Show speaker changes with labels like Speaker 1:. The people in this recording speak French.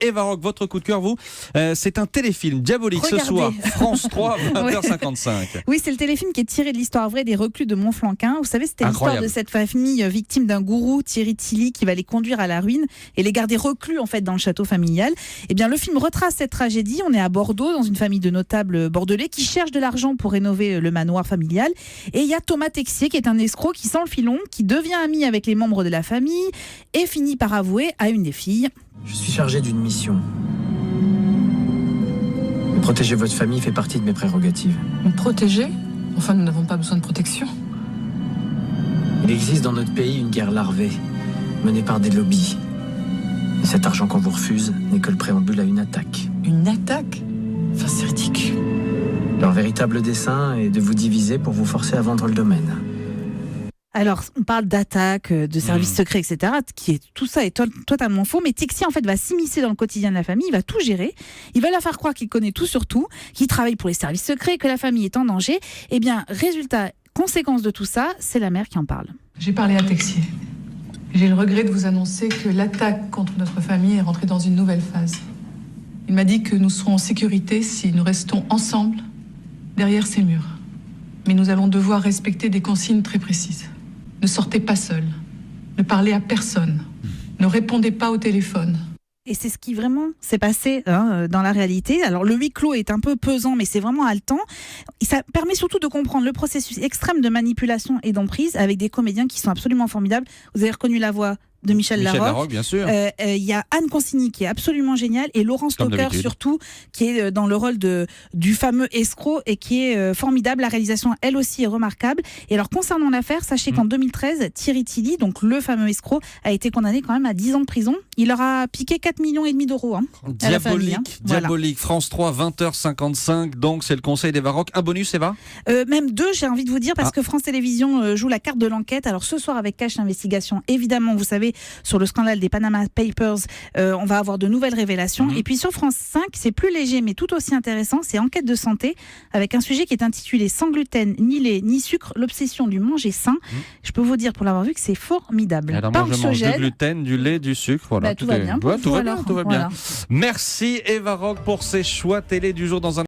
Speaker 1: Eva Rock, votre coup de cœur, vous, c'est un téléfilm diabolique.
Speaker 2: Regardez.
Speaker 1: Ce soir, France 3, 20h55.
Speaker 2: Oui, c'est le téléfilm qui est tiré de l'histoire vraie des reclus de Montflanquin. Vous savez, c'était l'histoire
Speaker 1: Incroyable.
Speaker 2: de cette famille victime d'un gourou, Thierry Tilly, qui va les conduire à la ruine et les garder reclus en fait dans le château familial. Eh bien, le film retrace cette tragédie. On est à Bordeaux, dans une famille de notables bordelais qui cherchent de l'argent pour rénover le manoir familial. Et il y a Thomas Texier, qui est un escroc qui sent le filon, qui devient ami avec les membres de la famille et finit par avouer à une des filles.
Speaker 3: Je suis chargé d'une mission. Protéger votre famille fait partie de mes prérogatives.
Speaker 4: Nous protéger ? Enfin, nous n'avons pas besoin de protection.
Speaker 3: Il existe dans notre pays une guerre larvée, menée par des lobbies. Et cet argent qu'on vous refuse n'est que le préambule à une attaque.
Speaker 4: Une attaque ? Enfin, c'est ridicule.
Speaker 3: Leur véritable dessein est de vous diviser pour vous forcer à vendre le domaine.
Speaker 2: Alors, on parle d'attaques, de services secrets, etc. Tout ça est totalement faux. Mais Texier, en fait, va s'immiscer dans le quotidien de la famille. Il va tout gérer. Il va leur faire croire qu'il connaît tout sur tout, qu'il travaille pour les services secrets, que la famille est en danger. Eh bien, résultat, conséquence de tout ça, c'est la mère qui en parle.
Speaker 4: J'ai parlé à Texier. J'ai le regret de vous annoncer que l'attaque contre notre famille est rentrée dans une nouvelle phase. Il m'a dit que nous serons en sécurité si nous restons ensemble derrière ces murs. Mais nous allons devoir respecter des consignes très précises. Ne sortez pas seul. Ne parlez à personne. Ne répondez pas au téléphone.
Speaker 2: Et c'est ce qui vraiment s'est passé dans la réalité. Alors le huis clos est un peu pesant, mais c'est vraiment haletant. Ça permet surtout de comprendre le processus extrême de manipulation et d'emprise avec des comédiens qui sont absolument formidables. Vous avez reconnu la voix de Michel Larocque,
Speaker 1: bien sûr.
Speaker 2: Il y a Anne Consigny qui est absolument géniale et Laurence
Speaker 1: Comme
Speaker 2: Stocker
Speaker 1: d'habitude.
Speaker 2: surtout qui est dans le rôle du fameux escroc et qui est formidable. La réalisation elle aussi est remarquable. Et alors concernant l'affaire, sachez qu'en 2013, Thierry Tilly, donc le fameux escroc, a été condamné quand même à 10 ans de prison. Il leur a piqué 4,5 millions d'euros à la famille.
Speaker 1: Diabolique. France 3, 20h55. Donc, c'est le conseil d'Eva Rock. Un bonus, Eva ?
Speaker 2: Même 2, j'ai envie de vous dire, parce que France Télévisions joue la carte de l'enquête. Alors ce soir avec Cache Investigation, évidemment, vous savez, sur le scandale des Panama Papers, on va avoir de nouvelles révélations. Et puis sur France 5, c'est plus léger mais tout aussi intéressant, c'est Enquête de santé, avec un sujet qui est intitulé Sans gluten, ni lait, ni sucre, l'obsession du manger sain. Je peux vous dire, pour l'avoir vu, que c'est formidable.
Speaker 1: Alors,
Speaker 2: Pas
Speaker 1: moi, je mange du
Speaker 2: anxiogène.
Speaker 1: gluten, du lait, du sucre. Voilà,
Speaker 2: Tout va bien.
Speaker 1: Ouais, tout va bien,
Speaker 2: Alors,
Speaker 1: tout va
Speaker 2: voilà.
Speaker 1: bien. Merci, Eva Rock, pour ces choix télé du jour dans un